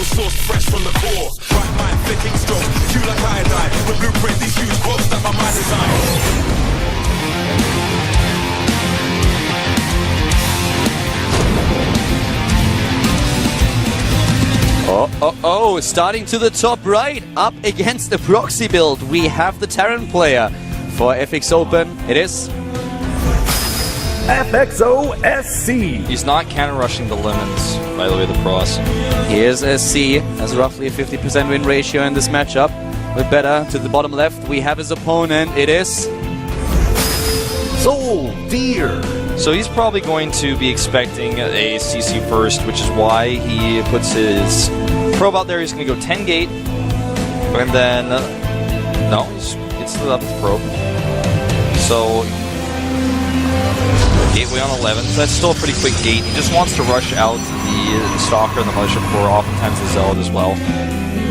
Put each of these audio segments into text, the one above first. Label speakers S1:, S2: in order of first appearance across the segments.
S1: Original source fresh from the core. Right mind flicking strong, you like iodine. When blueprint these huge quotes that my mind designed.
S2: Oh, starting to the top right, up against the proxy build. We have the Terran player for FXOpen. It is
S3: FXOSC.
S4: He's not counter rushing the lemons, by the way, the pros.
S2: Here's SC, has roughly a 50% win ratio in this matchup. With better to the bottom left, we have his opponent. It is
S3: Soul Deer.
S4: So he's probably going to be expecting a CC first, which is why he puts his probe out there. He's going to go 10 gate, and then no, it's the 11th probe. So gateway on 11. So that's still a pretty quick gate. He just wants to rush out the Stalker and the Mothership Core, oftentimes the Zealot as well.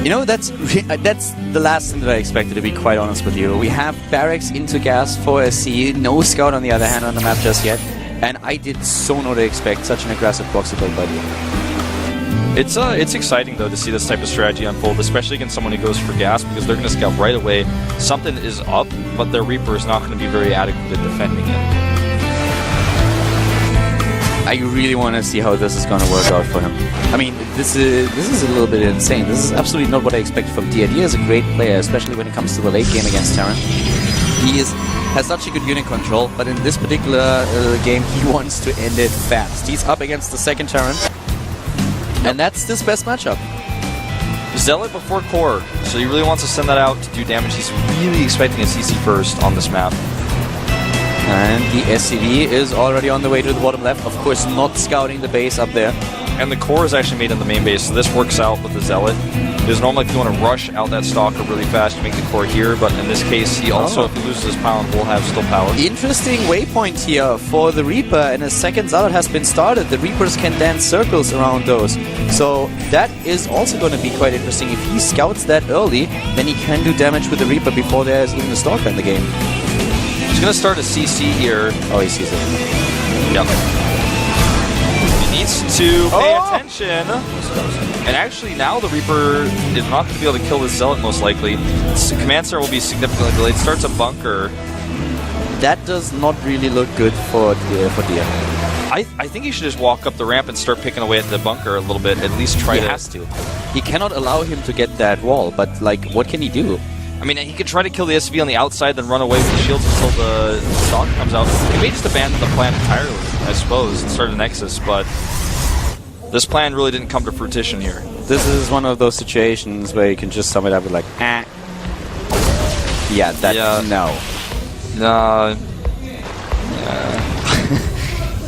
S2: You know, that's the last thing that I expected, to be quite honest with you. We have Barracks into gas for SC, no Scout on the other hand on the map just yet, and I did so not expect such an aggressive proxy build by you.
S4: It's exciting though to see this type of strategy unfold, especially against someone who goes for gas, because they're going to scout right away. Something is up, but their Reaper is not going to be very adequate at defending it.
S2: I really want to see how this is going to work out for him. I mean, this is a little bit insane. This is absolutely not what I expected from Dia. Dia is a great player, especially when it comes to the late game against Terran. He has such a good unit control, but in this particular game, he wants to end it fast. He's up against the second Terran, and that's his best matchup.
S4: Zealot before Core, so he really wants to send that out to do damage. He's really expecting a CC first on this map.
S2: And the SCV is already on the way to the bottom left. Of course, not scouting the base up there.
S4: And the Core is actually made in the main base, so this works out with the Zealot. Because normally if you want to rush out that Stalker really fast, you make the Core here, but in this case, he also, if he loses his pound, will have still power.
S2: Interesting waypoint here for the Reaper, and a second Zealot has been started. The Reapers can dance circles around those. So that is also going to be quite interesting. If he scouts that early, then he can do damage with the Reaper before there's even a Stalker in the game.
S4: He's going to start a CC here.
S2: Oh, he sees it.
S4: Yep. He needs to pay attention. And actually, now the Reaper is not going to be able to kill this Zealot, most likely. Command Center will be significantly delayed. Starts a bunker.
S2: That does not really look good for Dia.
S4: I think he should just walk up the ramp and start picking away at the bunker a little bit. At least try
S2: He has to. He cannot allow him to get that wall, but, like, what can he do?
S4: I mean, he could try to kill the SV on the outside, then run away with the shields until the Stalker comes out. He may just abandon the plan entirely, I suppose, and start a Nexus, but this plan really didn't come to fruition here.
S2: This is one of those situations where you can just sum it up with like, ah. Yeah, that, no.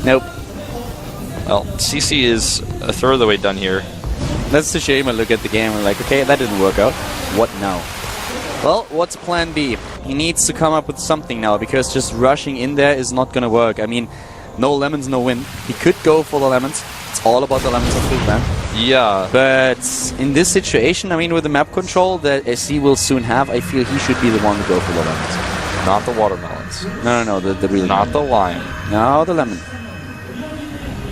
S2: Nope.
S4: Well, CC is a third of the way done here.
S2: That's the shame. I look at the game and like, okay, that didn't work out. What now? Well, what's plan B? He needs to come up with something now, because just rushing in there is not going to work. I mean, no lemons, no win. He could go for the lemons. It's all about the lemons of food, man.
S4: Yeah.
S2: But in this situation, I mean, with the map control that SC will soon have, I feel he should be the one to go for the lemons.
S4: Not the watermelons.
S2: No, the real
S4: Not the lime.
S2: No, the lemon.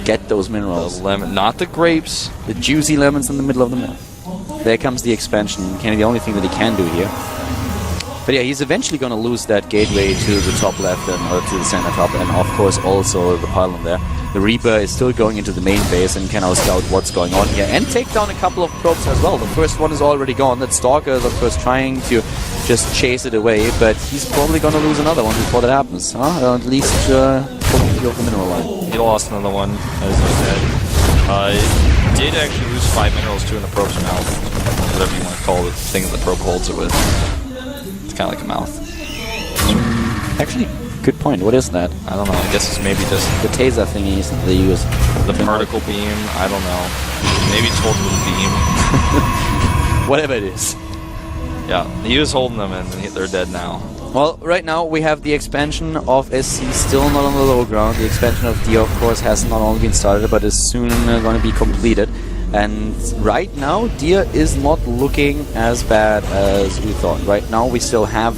S2: Get those minerals.
S4: The lemon, not the grapes.
S2: The juicy lemons in the middle of the map. There comes the expansion. Kind of the only thing that he can do here. But yeah, he's eventually going to lose that gateway to the top left or to the center top, and of course also the pylon there. The Reaper is still going into the main base and can now scout what's going on here and take down a couple of probes as well. The first one is already gone. That Stalker is of course trying to just chase it away, but he's probably going to lose another one before that happens. Or at least probably off the mineral line.
S4: He lost another one, as you said. Did actually lose 5 minerals too in the probe's mouth. Whatever you want to call the thing that the probe holds it with. It's kind of like a mouth.
S2: Actually, good point. What is that?
S4: I don't know. I guess it's maybe just
S2: the taser thingies that they use.
S4: The particle beam. I don't know. Maybe it's holding the beam.
S2: Whatever it is.
S4: Yeah, he was holding them and they're dead now.
S2: Well, right now we have the expansion of SC still not on the low ground. The expansion of Dia, of course, has not only been started, but is soon going to be completed. And right now, Dia is not looking as bad as we thought. Right now, we still have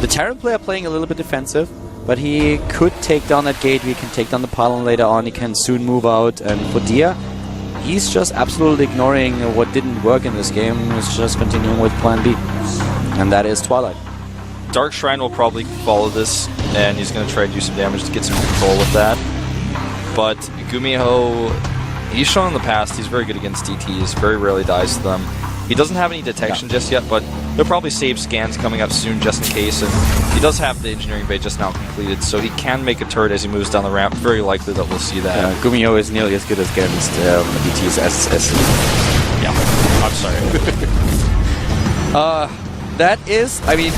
S2: the Terran player playing a little bit defensive, but he could take down that gate. We can take down the pylon later on. He can soon move out. And for Dia, he's just absolutely ignoring what didn't work in this game. He's just continuing with plan B. And that is Twilight.
S4: Dark Shrine will probably follow this, and he's going to try to do some damage to get some control with that. But Gumiho, he's shown in the past he's very good against DTs, very rarely dies to them. He doesn't have any detection just yet, but he'll probably save scans coming up soon just in case. And he does have the engineering bay just now completed, so he can make a turret as he moves down the ramp. Very likely that we'll see that.
S2: Gumiho is nearly as good against DTs as
S4: yeah, I'm sorry.
S2: That is, I mean,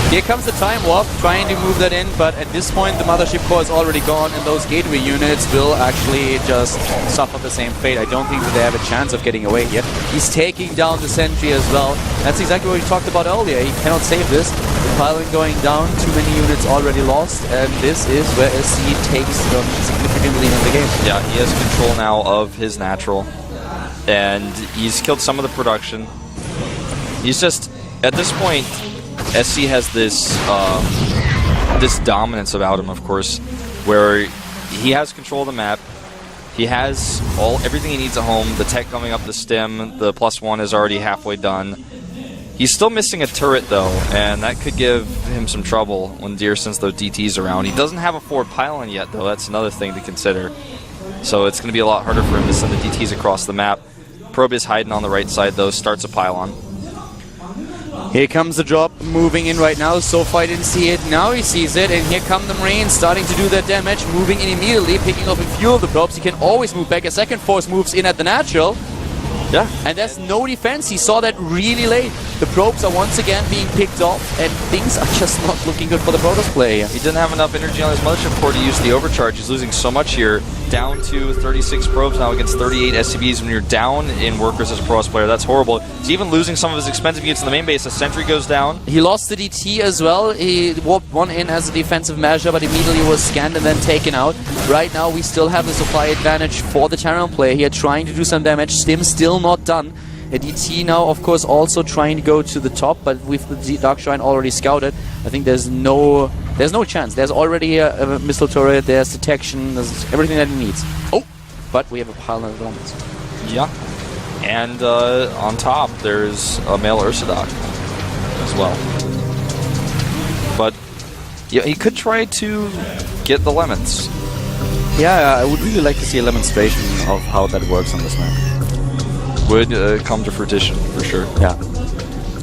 S2: here comes the time warp, trying to move that in, but at this point the mothership core is already gone, and those gateway units will actually just suffer the same fate. I don't think that they have a chance of getting away here. He's taking down the sentry as well. That's exactly what we talked about earlier. He cannot save this. The pylon going down, too many units already lost, and this is where SC takes significantly in the game.
S4: Yeah, he has control now of his natural, and he's killed some of the production. He's just, at this point, SC has this this dominance about him, of course, where he has control of the map. He has everything he needs at home. The tech coming up the stem, the +1 is already halfway done. He's still missing a turret though, and that could give him some trouble when Deer sends those DTs around. He doesn't have a forward pylon yet though, that's another thing to consider. So it's going to be a lot harder for him to send the DTs across the map. Probe is hiding on the right side though, starts a pylon.
S2: Here comes the drop, moving in right now. So far I didn't see it, now he sees it, and here come the Marines starting to do their damage, moving in immediately, picking up a few of the probes. He can always move back. A second force moves in at the natural.
S4: Yeah.
S2: And there's no defense. He saw that really late. The probes are once again being picked off, and things are just not looking good for the Protoss player.
S4: He didn't have enough energy on his mothership core to use the overcharge. He's losing so much here. Down to 36 probes now against 38 SCVs. When you're down in workers as a Protoss player, that's horrible. He's even losing some of his expensive units in the main base. The sentry goes down.
S2: He lost the DT as well. He warped one in as a defensive measure, but immediately was scanned and then taken out. Right now, we still have the supply advantage for the Terran player here, trying to do some damage. Stim still not done. A DT now, of course, also trying to go to the top, but with the Dark Shrine already scouted, I think there's no chance. There's already a missile turret, there's detection, there's everything that he needs. Oh! But we have a pile of elements.
S4: Yeah. And on top, there's a male Ursadok as well. But yeah, he could try to get the lemons.
S2: Yeah, I would really like to see a demonstration of how that works on this map.
S4: Would come to fruition, for sure.
S2: Yeah.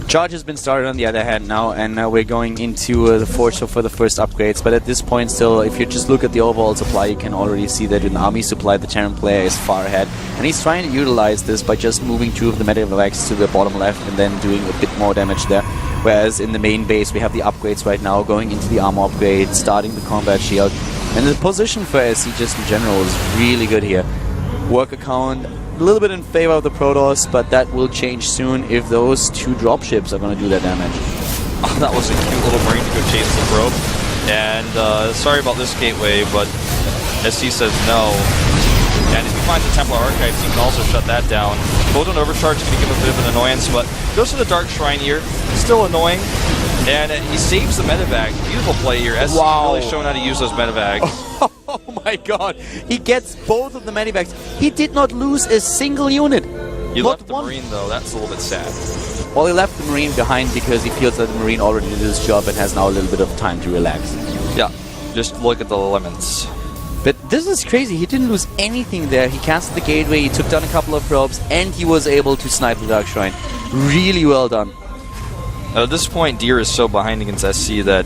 S2: Charge has been started on the other hand now, and we're going into the Forge for the first upgrades. But at this point still, if you just look at the overall supply, you can already see that in army supply, the Terran player is far ahead. And he's trying to utilize this by just moving two of the medevacs to the bottom left and then doing a bit more damage there. Whereas in the main base, we have the upgrades right now, going into the armor upgrade, starting the combat shield. And the position for SC just in general is really good here. Worker count, a little bit in favor of the Protoss, but that will change soon if those two dropships are going to do their damage.
S4: Oh, that was a cute little Marine to go chase the probe. And sorry about this gateway, but SC says no. And if he finds the Templar Archives, he can also shut that down. Photon Overcharge is going to give him a bit of an annoyance, but goes to the Dark Shrine here. Still annoying. And he saves the medevac. Beautiful play here. SC really showing how to use those medevacs.
S2: Oh my god. He gets both of the medevacs. He did not lose a single unit.
S4: You left the Marine, though. That's a little bit sad.
S2: Well, he left the Marine behind because he feels that the Marine already did his job and has now a little bit of time to relax.
S4: Yeah. Just look at the lemons.
S2: But this is crazy. He didn't lose anything there. He cancelled the gateway, he took down a couple of probes, and he was able to snipe the Dark Shrine. Really well done.
S4: At this point, Deer is so behind against SC that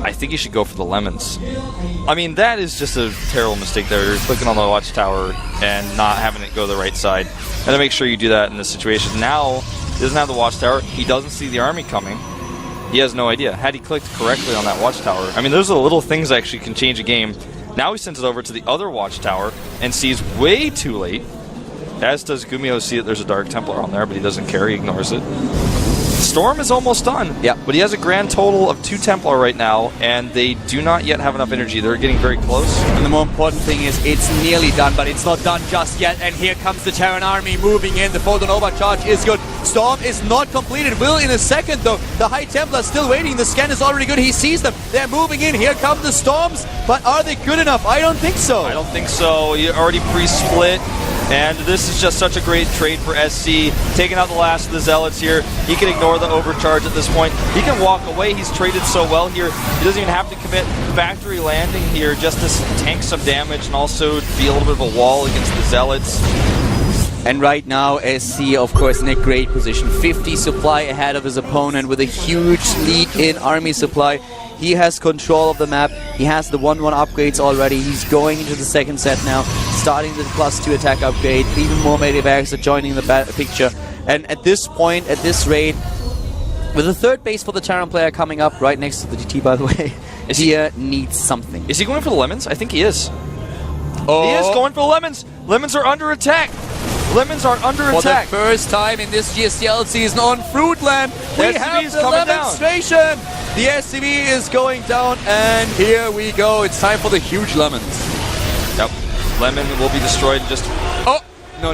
S4: I think he should go for the lemons. I mean, that is just a terrible mistake there. Clicking on the watchtower and not having it go the right side. And to make sure you do that in this situation. Now, he doesn't have the watchtower. He doesn't see the army coming. He has no idea. Had he clicked correctly on that watchtower, I mean, those are the little things that actually can change a game. Now he sends it over to the other watchtower and sees way too late. As does Gumiho see that there's a Dark Templar on there, but he doesn't care. He ignores it. Storm is almost done.
S2: Yeah.
S4: But he has a grand total of 2 Templar right now, and they do not yet have enough energy. They're getting very close.
S2: And the more important thing is it's nearly done, but it's not done just yet. And here comes the Terran army moving in. The Photon Overcharge is good. Storm is not completed. Will in a second, though. The High Templar is still waiting. The scan is already good. He sees them. They're moving in. Here come the Storms. But are they good enough? I don't think so.
S4: I don't think so. You already pre-split. And this is just such a great trade for SC. Taking out the last of the Zealots here. He can ignore the overcharge at this point. He can walk away. He's traded so well here. He doesn't even have to commit factory landing here just to tank some damage and also be a little bit of a wall against the Zealots.
S2: And right now, SC, of course, in a great position. 50 supply ahead of his opponent with a huge lead in army supply. He has control of the map. He has the 1-1 upgrades already. He's going into the second set now, starting the +2 attack upgrade. Even more medivacs are joining the picture. And at this point, at this rate, with the third base for the Terran player coming up right next to the DT, by the way, Dia needs something.
S4: Is he going for the lemons? I think he is.
S2: Oh.
S4: He is going for the lemons. Lemons are under attack. Lemons are under attack.
S2: For the first time in this GSTL season on Fruitland, we have the demonstration. The SCV is going down, and here we go. It's time for the huge lemons.
S4: Yep. Lemon will be destroyed in just...
S2: Oh! No.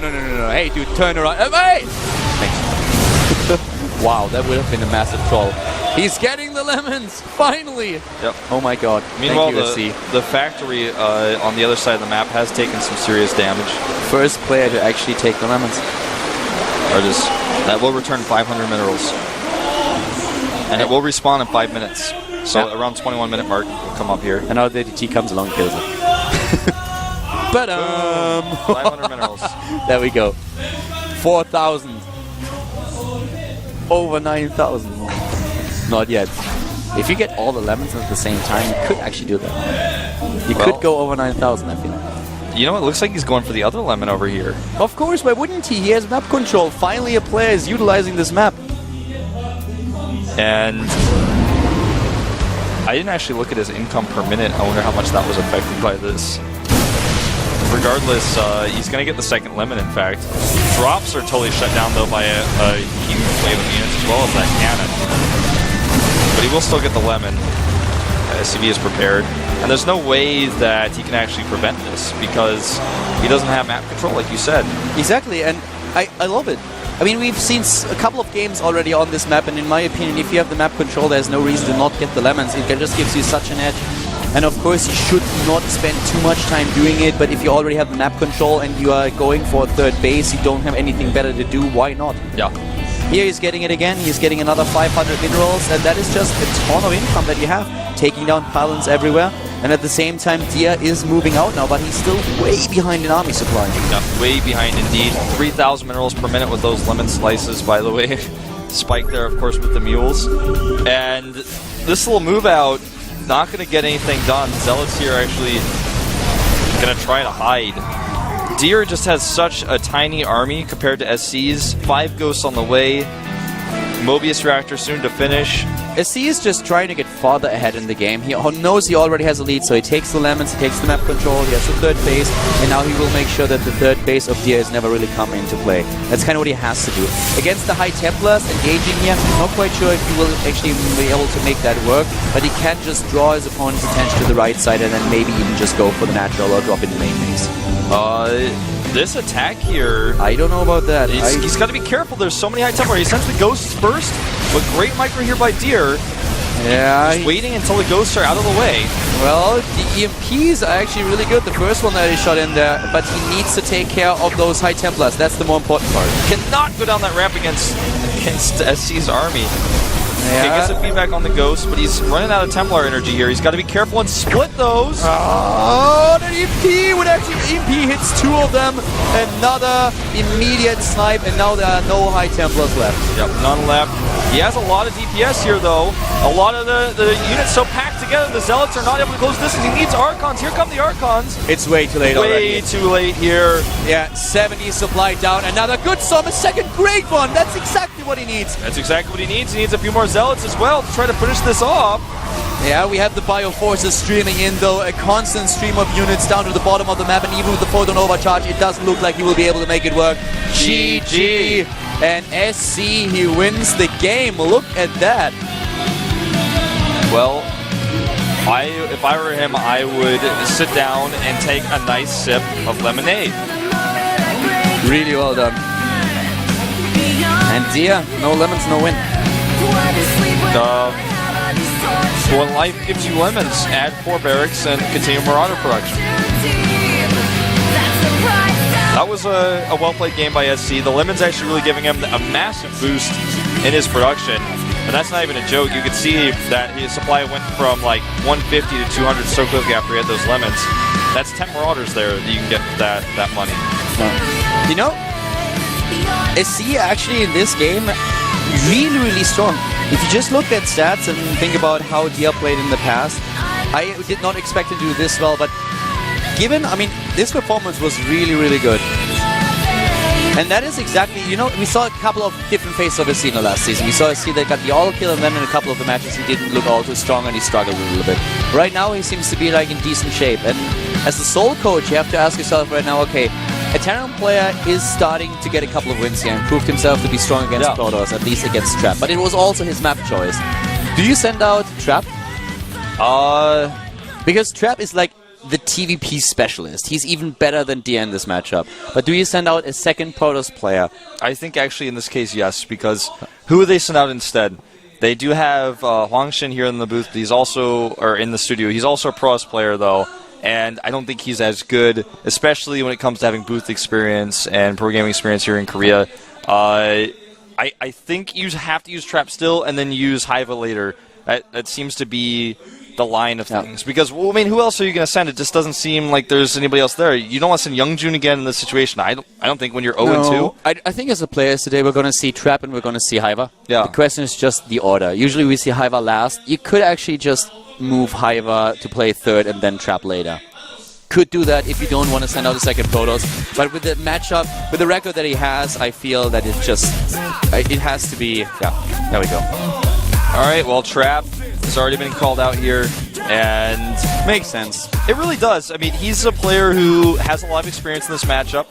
S2: Hey, dude, turn around. Wait! Thanks. Wow, that would have been a massive troll. He's getting the lemons, finally!
S4: Yep.
S2: Oh my god.
S4: Meanwhile, the factory on the other side of the map has taken some serious damage.
S2: First player to actually take the lemons.
S4: That will return 500 minerals. And it will respawn in 5 minutes. So around 21-minute mark, will come up here.
S2: And now the DT comes along and kills it. But
S4: 500 minerals.
S2: There we go. 4,000. Over 9,000. Not yet. If you get all the lemons at the same time, you could actually do that. You could go over 9,000, I feel like.
S4: You know, it looks like he's going for the other lemon over here.
S2: Of course, why wouldn't he? He has map control. Finally, a player is utilizing this map.
S4: And I didn't actually look at his income per minute. I wonder how much that was affected by this. Regardless, he's going to get the second lemon, in fact. Drops are totally shut down, though, by a huge wave of units, as well as that cannon. But he will still get the lemon. SCV is prepared. And there's no way that he can actually prevent this, because he doesn't have map control, like you said.
S2: Exactly, and I love it. I mean, we've seen a couple of games already on this map, and in my opinion, if you have the map control, there's no reason to not get the lemons. It just gives you such an edge. And of course, you should not spend too much time doing it, but if you already have the map control and you are going for a third base, you don't have anything better to do, why not?
S4: Yeah.
S2: Here he's getting it again, he's getting another 500 minerals, and that is just a ton of income that you have, taking down pylons everywhere. And at the same time, Dia is moving out now, but he's still way behind in army supply.
S4: Yeah, way behind indeed. 3,000 minerals per minute with those lemon slices, by the way. Spike there, of course, with the mules. And this little move out, not going to get anything done. Zealots here actually going to try to hide. Deer just has such a tiny army compared to SC's. 5 ghosts on the way. Mobius reactor soon to finish.
S2: SC is just trying to get farther ahead in the game. He knows he already has a lead, so he takes the lemons, he takes the map control, he has the third base, and now he will make sure that the third base of Dia has never really come into play. That's kind of what he has to do. Against the High Templars, engaging here, not quite sure if he will actually be able to make that work, but he can just draw his opponent's attention to the right side and then maybe even just go for the natural or drop in the main base.
S4: This attack here...
S2: I don't know about that.
S4: He's got to be careful. There's so many high templars. He sends the ghosts first, but great micro here by Deer.
S2: Yeah.
S4: Just waiting until the ghosts are out of the way.
S2: Well, the EMPs are actually really good. The first one that he shot in there, but he needs to take care of those High Templars. That's the more important part.
S4: Cannot go down that ramp against SC's army.
S2: Yeah.
S4: Okay, gets some feedback on the ghost, but he's running out of Templar energy here. He's got to be careful and split those.
S2: Oh, the EMP would actually... EMP hits 2 of them. Another immediate snipe, and now there are no High Templars left.
S4: Yep, none left. He has a lot of DPS here, though. A lot of the units so packed together, the Zealots are not able to close distance. He needs Archons. Here come the Archons.
S2: It's way too late already.
S4: Way too late here.
S2: Yeah, 70 supply down. Another good storm, a second great one. That's exactly what he needs.
S4: That's exactly what he needs. He needs a few more Zealots as well to try to finish this off.
S2: Yeah, we have the Bioforces streaming in, though. A constant stream of units down to the bottom of the map, and even with the photon overcharge, it doesn't look like he will be able to make it work. GG! And SC, he wins the game. Look at that.
S4: Well, if I were him, I would sit down and take a nice sip of lemonade.
S2: Really well done. And Dia, no lemons, no win.
S4: When life gives you lemons, add 4 barracks and continue Marauder production. That was a well-played game by SC. The Lemon's actually really giving him a massive boost in his production. And that's not even a joke. You could see that his supply went from like 150 to 200 so quickly after he had those Lemons. That's 10 Marauders there that you can get with that money.
S2: You know, SC actually in this game, really, really strong. If you just look at stats and think about how Dia played in the past, I did not expect to do this well, but given, I mean, this performance was really, really good. And that is exactly, you know, we saw a couple of different phases of Escina last season. We saw Escina that got the all kill, and then in a couple of the matches he didn't look all too strong and he struggled a little bit. Right now he seems to be like in decent shape. And as a Soul coach, you have to ask yourself right now, okay, a Terran player is starting to get a couple of wins here and proved himself to be strong against Protoss, at least against Trap. But it was also his map choice. Do you send out Trap? Because Trap is like the TVP specialist. He's even better than Dia in this matchup. But do you send out a second Protoss player?
S4: I think actually in this case, yes, because who would they send out instead? They do have Huang Xin here in the booth. He's also, or in the studio, he's also a Protoss player though. And I don't think he's as good, especially when it comes to having booth experience and pro gaming experience here in Korea. I think you have to use Trap still and then use Hiva later. That seems to be the line of things. Because, well, I mean, who else are you going to send? It just doesn't seem like there's anybody else there. You don't want to send Youngjun again in this situation. I don't think when you're 0-2.
S2: No. I think as a players today, we're going to see Trap and we're going to see Hiva.
S4: Yeah.
S2: The question is just the order. Usually we see Hiva last. You could actually just move Hiva to play third and then Trap later. Could do that if you don't want to send out a second Protoss. But with the matchup, with the record that he has, I feel that it just, it has to be, yeah, there we go.
S4: All right, well, Trap has already been called out here, and
S2: makes sense.
S4: It really does. I mean, he's a player who has a lot of experience in this matchup.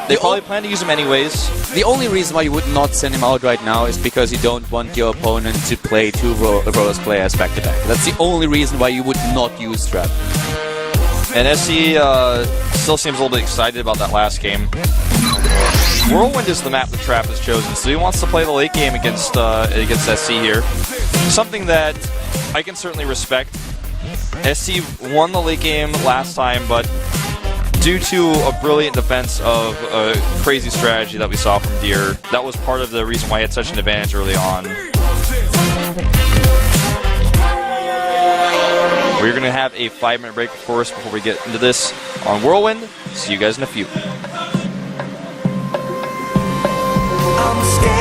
S4: They probably plan to use him anyways.
S2: The only reason why you would not send him out right now is because you don't want your opponent to play two Protoss players back-to-back. That's the only reason why you would not use Trap.
S4: And SC still seems a little bit excited about that last game. Whirlwind is the map that Trap has chosen, so he wants to play the late game against SC here. Something that I can certainly respect. SC won the late game last time, but due to a brilliant defense of a crazy strategy that we saw from Deer, that was part of the reason why he had such an advantage early on. We're going to have a 5-minute break, of course, before we get into this on Whirlwind. See you guys in a few.
S1: I'm scared.